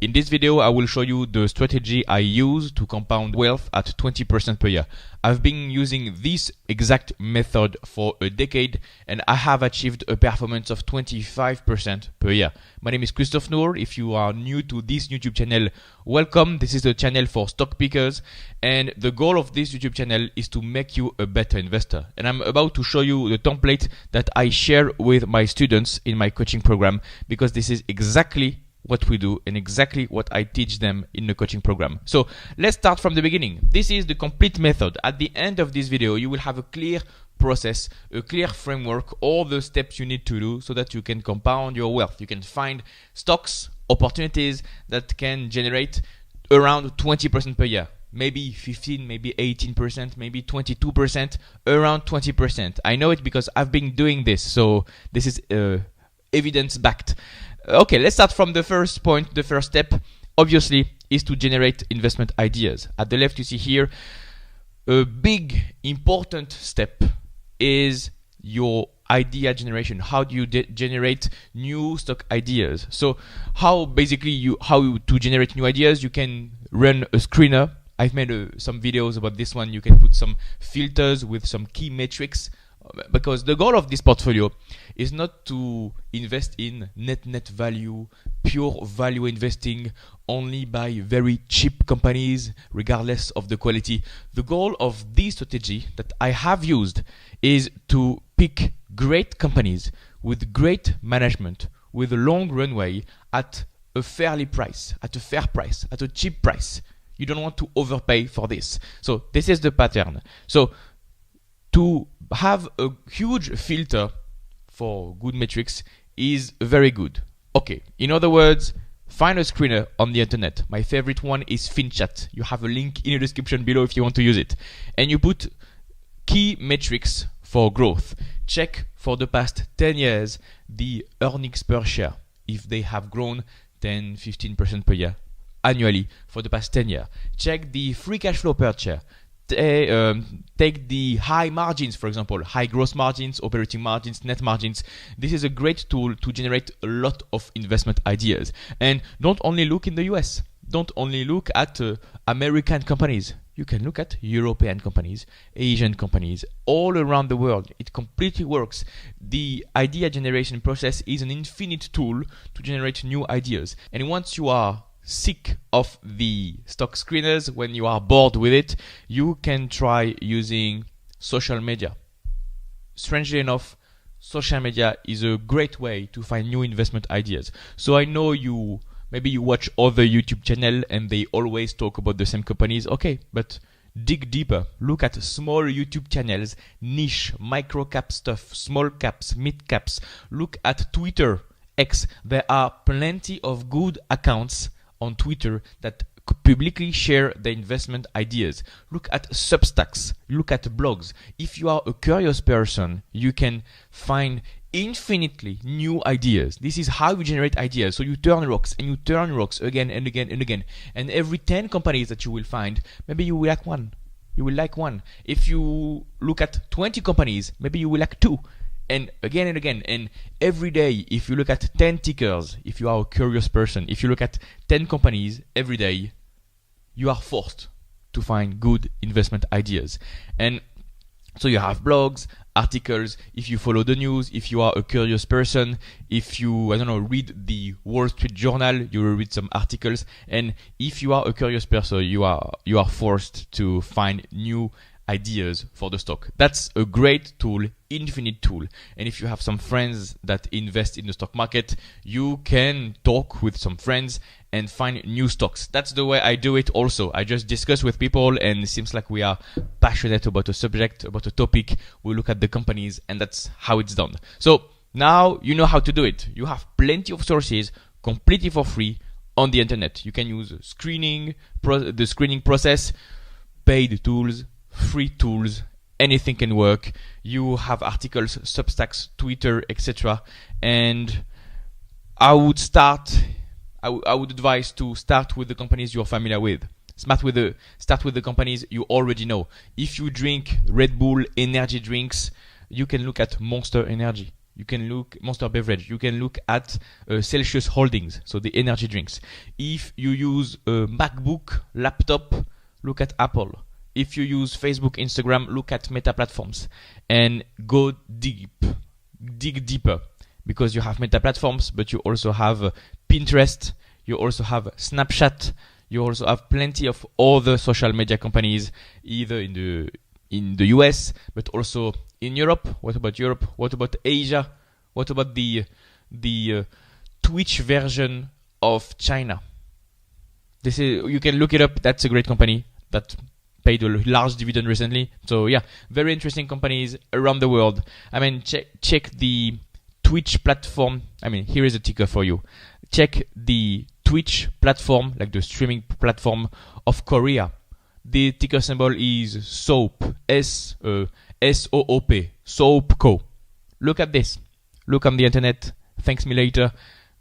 In this video, I will show you the strategy I use to compound wealth at 20% per year. I've been using this exact method for a decade and I have achieved a performance of 25% per year. My name is Christophe Nour. If you are new to this YouTube channel, welcome. This is the channel for stock pickers and the goal of this YouTube channel is to make you a better investor. And I'm about to show you the template that I share with my students in my coaching program, because this is exactly what we do and exactly what I teach them in the coaching program. So let's start from the beginning. This is the complete method. At the end of this video, you will have a clear process, a clear framework, all the steps you need to do so that you can compound your wealth. You can find stocks, opportunities that can generate around 20% per year. Maybe 15, maybe 18%, maybe 22%, around 20%. I know it because I've been doing this, so this is evidence-backed. Okay, let's start from the first point. The first step, obviously, is to generate investment ideas. At the left, you see here, a big, important step is your idea generation. How do you generate new stock ideas? So how to generate new ideas? You can run a screener. I've made some videos about this one. You can put some filters with some key metrics, because the goal of this portfolio is not to invest in net value, pure value investing, only by very cheap companies, regardless of the quality. The goal of this strategy that I have used is to pick great companies with great management, with a long runway at a fair price, at a cheap price. You don't want to overpay for this. So this is the pattern. So to have a huge filter for good metrics is very good. Okay, in other words, find a screener on the internet. My favorite one is FinChat. You have a link in the description below if you want to use it. And you put key metrics for growth. Check for the past 10 years the earnings per share, if they have grown 10-15% per year annually for the past 10 years. Check the free cash flow per share. Take the high margins, for example, high gross margins, operating margins, net margins. This is a great tool to generate a lot of investment ideas. And don't only look in the US. Don't only look at American companies. You can look at European companies, Asian companies, all around the world. It completely works. The idea generation process is an infinite tool to generate new ideas. And once you are sick of the stock screeners, when you are bored with it, you can try using social media. Strangely enough, social media is a great way to find new investment ideas. So I know maybe you watch other YouTube channels and they always talk about the same companies. Okay, but dig deeper. Look at small YouTube channels, niche, micro cap stuff, small caps, mid caps. Look at Twitter, X. There are plenty of good accounts on Twitter that publicly share their investment ideas. Look at Substacks, look at blogs. If you are a curious person, you can find infinitely new ideas. This is how you generate ideas. So you turn rocks and you turn rocks again and again and again. And every 10 companies that you will find, maybe you will like one. You will like one. If you look at 20 companies, maybe you will like 2. And again and again, and every day, if you look at 10 tickers, if you are a curious person, if you look at 10 companies every day, you are forced to find good investment ideas. And so you have blogs, articles, if you follow the news, if you are a curious person, if you, read the Wall Street Journal, you will read some articles. And if you are a curious person, you are forced to find new ideas for the stock. That's a great tool, infinite tool. And if you have some friends that invest in the stock market, you can talk with some friends and find new stocks. That's the way I do it also. I just discuss with people and it seems like we are passionate about a subject, about a topic. We look at the companies and that's how it's done. So now you know how to do it. You have plenty of sources completely for free on the internet. You can use the screening process, paid tools, free tools, anything can work. You have articles, Substacks, Twitter, etc. And I would advise to start with the companies you're familiar with. Start with the companies you already know. If you drink Red Bull energy drinks, you can look at Monster Energy. You can look Monster Beverage. You can look at Celsius Holdings, so the energy drinks. If you use a MacBook laptop, look at Apple. If you use Facebook, Instagram, look at Meta platforms and go dig deeper, because you have Meta platforms, but you also have Pinterest, you also have Snapchat, you also have plenty of other social media companies, either in the US, but also in Europe. What about Europe? What about Asia? What about the Twitch version of China? You can look it up. That's a great company that paid a large dividend recently. So yeah, very interesting companies around the world. I mean, check the Twitch platform. I mean, here is a ticker for you. Check the Twitch platform, like the streaming platform of Korea. The ticker symbol is SOAP, SOOP, SOAP Co. Look at this. Look on the internet. Thanks me later.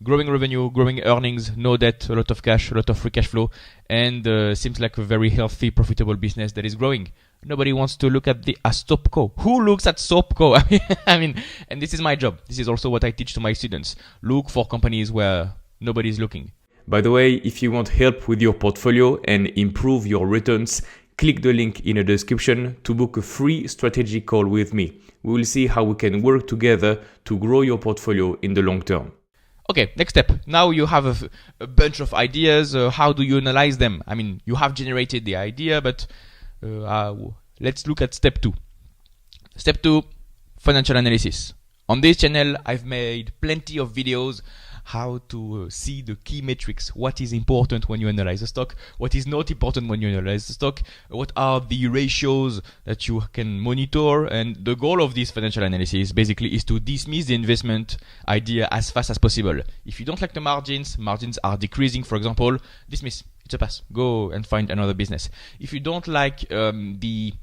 Growing revenue, growing earnings, no debt, a lot of cash, a lot of free cash flow, and seems like a very healthy, profitable business that is growing. Nobody wants to look at the Stopco. Who looks at Stopco? I mean, and this is my job. This is also what I teach to my students. Look for companies where nobody is looking. By the way, if you want help with your portfolio and improve your returns, click the link in the description to book a free strategy call with me. We will see how we can work together to grow your portfolio in the long term. Okay, next step. Now you have a bunch of ideas. How do you analyze them? I mean, you have generated the idea, but let's look at step 2. Step 2, financial analysis. On this channel, I've made plenty of videos how to see the key metrics, what is important when you analyze a stock, what is not important when you analyze the stock, what are the ratios that you can monitor. And the goal of this financial analysis basically is to dismiss the investment idea as fast as possible. If you don't like the margins are decreasing, for example, dismiss, it's a pass, go and find another business. If you don't like the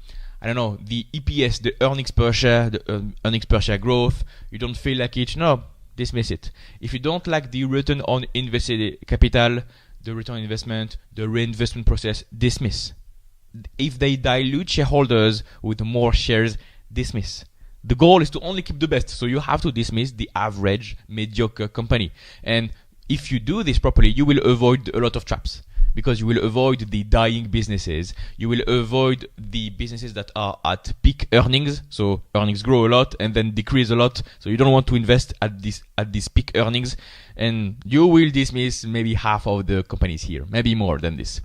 EPS, the earnings per share, growth, you don't feel like it, no, dismiss it. If you don't like the return on invested capital, the return on investment, the reinvestment process, dismiss. If they dilute shareholders with more shares, dismiss. The goal is to only keep the best, so you have to dismiss the average, mediocre company. And if you do this properly, you will avoid a lot of traps, because you will avoid the dying businesses. You will avoid the businesses that are at peak earnings, so earnings grow a lot and then decrease a lot, so you don't want to invest at this peak earnings, and you will dismiss maybe half of the companies here, maybe more than this.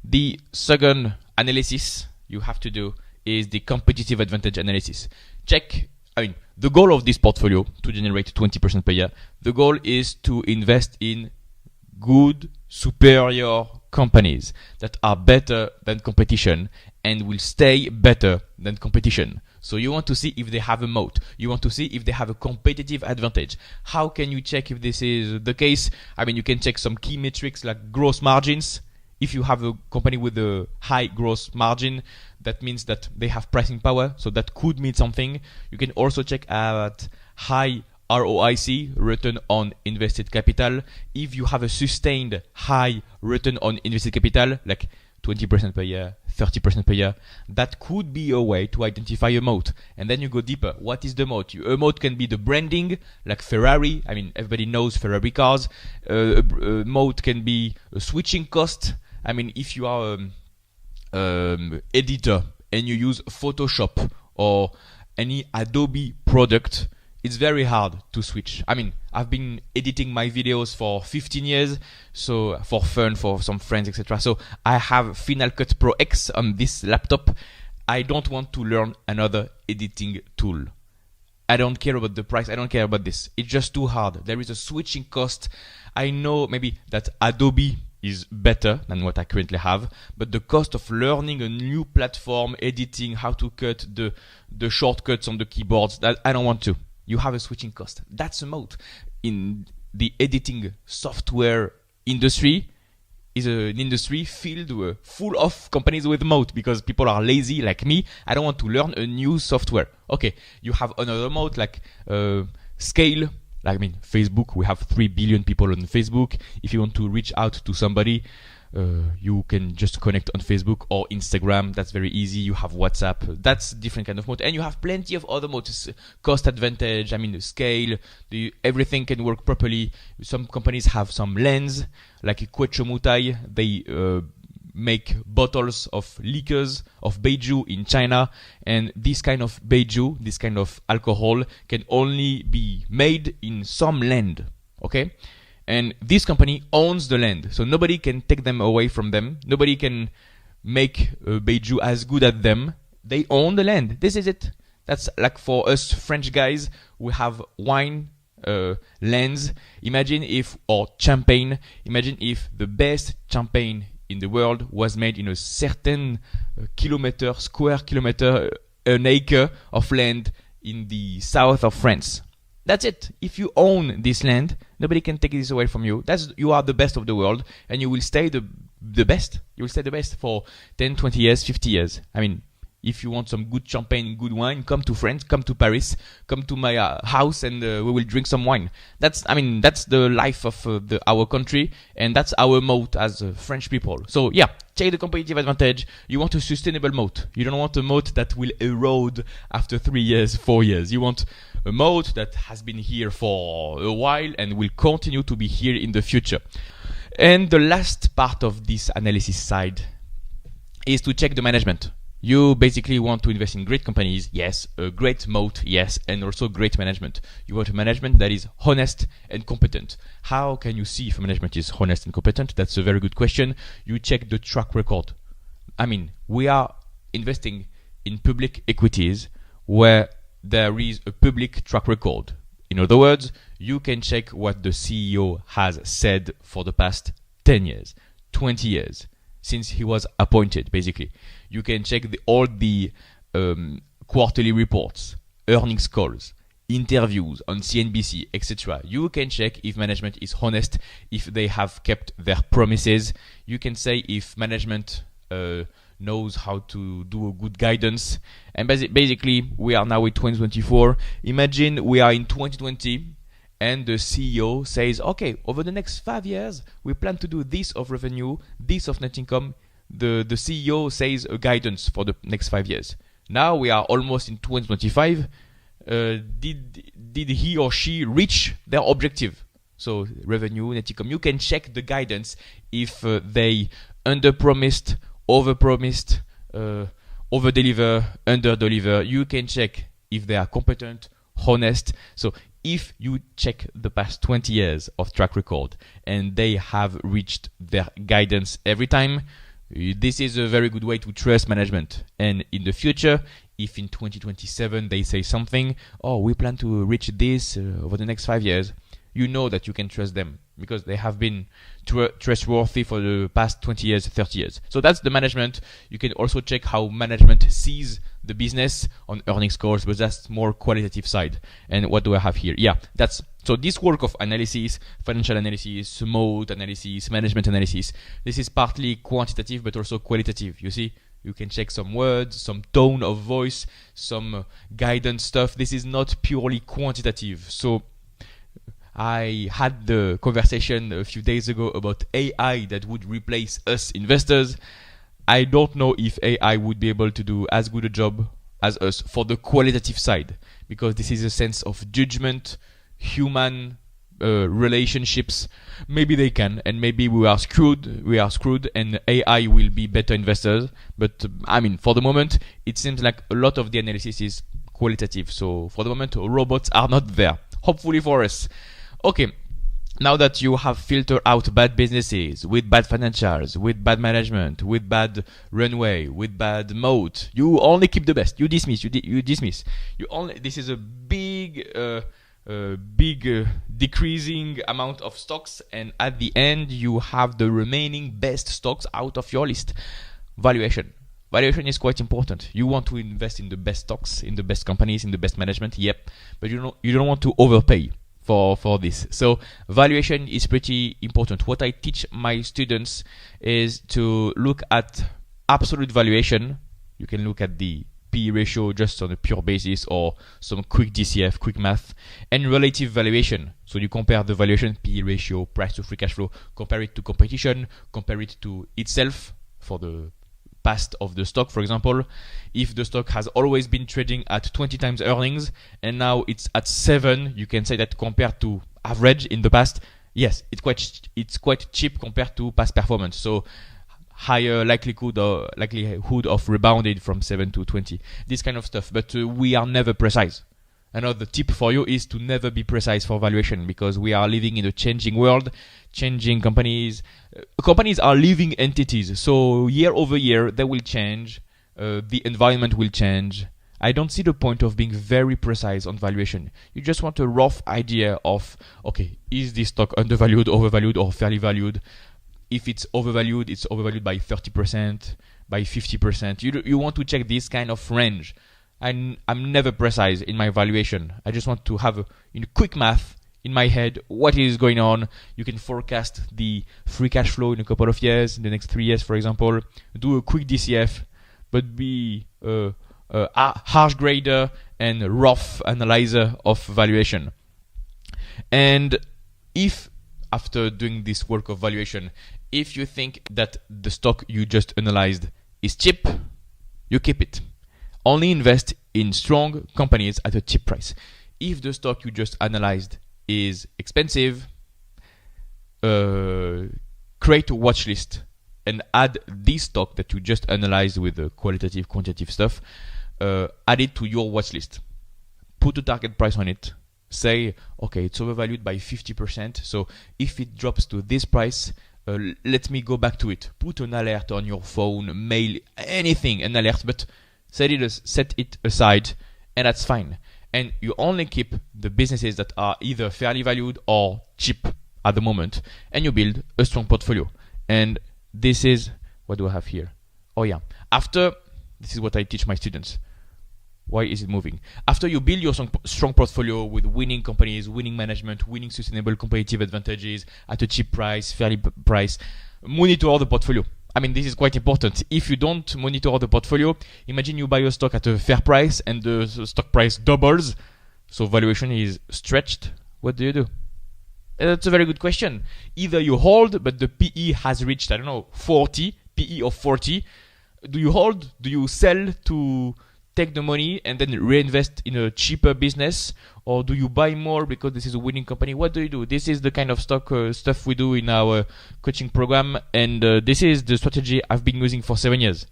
The second analysis you have to do is the competitive advantage analysis. The goal of this portfolio, to generate 20% per year, the goal is to invest in good, superior companies that are better than competition and will stay better than competition. So you want to see if they have a moat. You want to see if they have a competitive advantage. How can you check if this is the case? I mean, you can check some key metrics like gross margins. If you have a company with a high gross margin, that means that they have pricing power, so that could mean something. You can also check at high ROIC, return on invested capital. If you have a sustained high return on invested capital, like 20% per year, 30% per year, that could be a way to identify a moat. And then you go deeper. What is the moat? A moat can be the branding, like Ferrari. I mean, everybody knows Ferrari cars. A moat can be a switching cost. I mean, if you are editor and you use Photoshop or any Adobe product, it's very hard to switch. I mean, I've been editing my videos for 15 years, so for fun, for some friends, etc. So I have Final Cut Pro X on this laptop. I don't want to learn another editing tool. I don't care about the price. I don't care about this. It's just too hard. There is a switching cost. I know maybe that Adobe is better than what I currently have, but the cost of learning a new platform, editing, how to cut the shortcuts on the keyboards, that I don't want to. You have a switching cost. That's a moat. In the editing software industry, is an industry full of companies with moat, because people are lazy like me. I don't want to learn a new software. Okay, you have another moat like scale. Like, I mean, Facebook, we have 3 billion people on Facebook. If you want to reach out to somebody, You can just connect on Facebook or Instagram. That's very easy. You have WhatsApp. That's different kind of moat, and you have plenty of other moats. Cost advantage. I mean, the scale. Everything can work properly. Some companies have some lens, like Quechomutai. They make bottles of liquors of beiju in China, and this kind of beiju, this kind of alcohol, can only be made in some land. Okay. And this company owns the land, so nobody can take them away from them. Nobody can make beiju as good as them. They own the land. This is it. That's like for us French guys, we have wine lands. Imagine if, or champagne, imagine if the best champagne in the world was made in a certain square kilometer, an acre of land in the south of France. That's it. If you own this land, nobody can take this away from you. You are the best of the world, and you will stay the best. You will stay the best for 10, 20 years, 50 years. I mean, if you want some good champagne, good wine, come to France, come to Paris, come to my house, and we will drink some wine. That's the life of our country, and that's our moat as French people. So yeah, check the competitive advantage. You want a sustainable moat. You don't want a moat that will erode after 3 years, 4 years. You want a moat that has been here for a while and will continue to be here in the future. And the last part of this analysis side is to check the management. You basically want to invest in great companies, yes, a great moat, yes, and also great management. You want a management that is honest and competent. How can you see if a management is honest and competent? That's a very good question. You check the track record. I mean, we are investing in public equities where there is a public track record. In other words, you can check what the CEO has said for the past 10 years, 20 years, since he was appointed, basically. You can check all the quarterly reports, earnings calls, interviews on CNBC, etc. You can check if management is honest, if they have kept their promises. You can say if management knows how to do a good guidance. And basically, we are now in 2024. Imagine we are in 2020 and the CEO says, okay, over the next 5 years, we plan to do this of revenue, this of net income. The CEO says a guidance for the next 5 years. Now we are almost in 2025. Did he or she reach their objective? So revenue, net income. You can check the guidance if they underpromised, overpromised, overdeliver, underdeliver. You can check if they are competent, honest. So if you check the past 20 years of track record and they have reached their guidance every time, this is a very good way to trust management. And in the future, if in 2027 they say something, oh, we plan to reach this over the next 5 years, you know that you can trust them because they have been trustworthy for the past 20 years, 30 years. So that's the management. You can also check how management sees the business on earnings calls, but that's more qualitative side. And what do I have here? Yeah, so this work of analysis, financial analysis, moat analysis, management analysis, this is partly quantitative but also qualitative. You see, you can check some words, some tone of voice, some guidance stuff. This is not purely quantitative. So I had the conversation a few days ago about AI that would replace us investors. I don't know if AI would be able to do as good a job as us for the qualitative side, because this is a sense of judgment, human relationships. Maybe they can, and maybe we are screwed, and AI will be better investors. But I mean, for the moment, it seems like a lot of the analysis is qualitative. So for the moment, robots are not there. Hopefully for us. Okay, now that you have filtered out bad businesses with bad financials, with bad management, with bad runway, with bad moat, you only keep the best. You dismiss. You dismiss. This is a big decreasing amount of stocks, and at the end you have the remaining best stocks out of your list. Valuation is quite important. You want to invest in the best stocks, in the best companies, in the best management. Yep, but you don't want to overpay for this. So valuation is pretty important. What I teach my students is to look at absolute valuation. You can look at the PE ratio just on a pure basis or some quick DCF, quick math, and relative valuation. So you compare the valuation, PE ratio, price to free cash flow, compare it to competition, compare it to itself for the past of the stock. For example, if the stock has always been trading at 20 times earnings and now it's at 7, you can say that compared to average in the past, yes, it's quite cheap compared to past performance. So higher likelihood of rebounding from 7 to 20, this kind of stuff. But we are never precise. Another tip for you is to never be precise for valuation, because we are living in a changing world, changing companies. Companies are living entities, so year over year they will change. The environment will change. I don't see the point of being very precise on valuation. You just want a rough idea of, okay, is this stock undervalued, overvalued, or fairly valued? If it's overvalued by 30%, by 50%. You want to check this kind of range. I'm never precise in my valuation. I just want to have in quick math in my head what is going on. You can forecast the free cash flow in a couple of years, in the next 3 years, for example. Do a quick DCF, but be a harsh grader and rough analyzer of valuation. And if after doing this work of valuation, if you think that the stock you just analyzed is cheap, you keep it. Only invest in strong companies at a cheap price. If the stock you just analyzed is expensive, create a watch list and add this stock that you just analyzed with the qualitative, quantitative stuff, add it to your watch list. Put a target price on it. Say, okay, it's overvalued by 50%. So if it drops to this price, let me go back to it. Put an alert on your phone, mail, anything, an alert, but set it aside, and that's fine. And you only keep the businesses that are either fairly valued or cheap at the moment, and you build a strong portfolio. And this is, what do I have here? Oh yeah, this is what I teach my students. Why is it moving? After you build your strong portfolio with winning companies, winning management, winning sustainable competitive advantages at a cheap price, fairly price, monitor the portfolio. I mean, this is quite important. If you don't monitor the portfolio, imagine you buy a stock at a fair price and the stock price doubles, so valuation is stretched. What do? That's a very good question. Either you hold, but the PE has reached, 40, PE of 40. Do you hold? Do you sell to take the money and then reinvest in a cheaper business, or do you buy more because this is a winning company? What do you do? This is the kind of stuff we do in our coaching program, and this is the strategy I've been using for 7 years.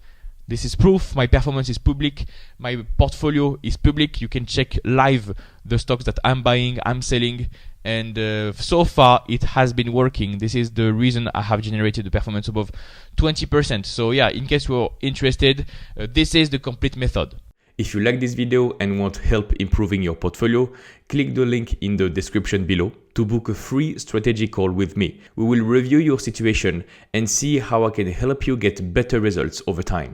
This is proof. My performance is public. My portfolio is public. You can check live the stocks that I'm buying, I'm selling, and so far it has been working. This is the reason I have generated the performance above 20%. So yeah, in case you're interested, this is the complete method. If you like this video and want help improving your portfolio, click the link in the description below to book a free strategy call with me. We will review your situation and see how I can help you get better results over time.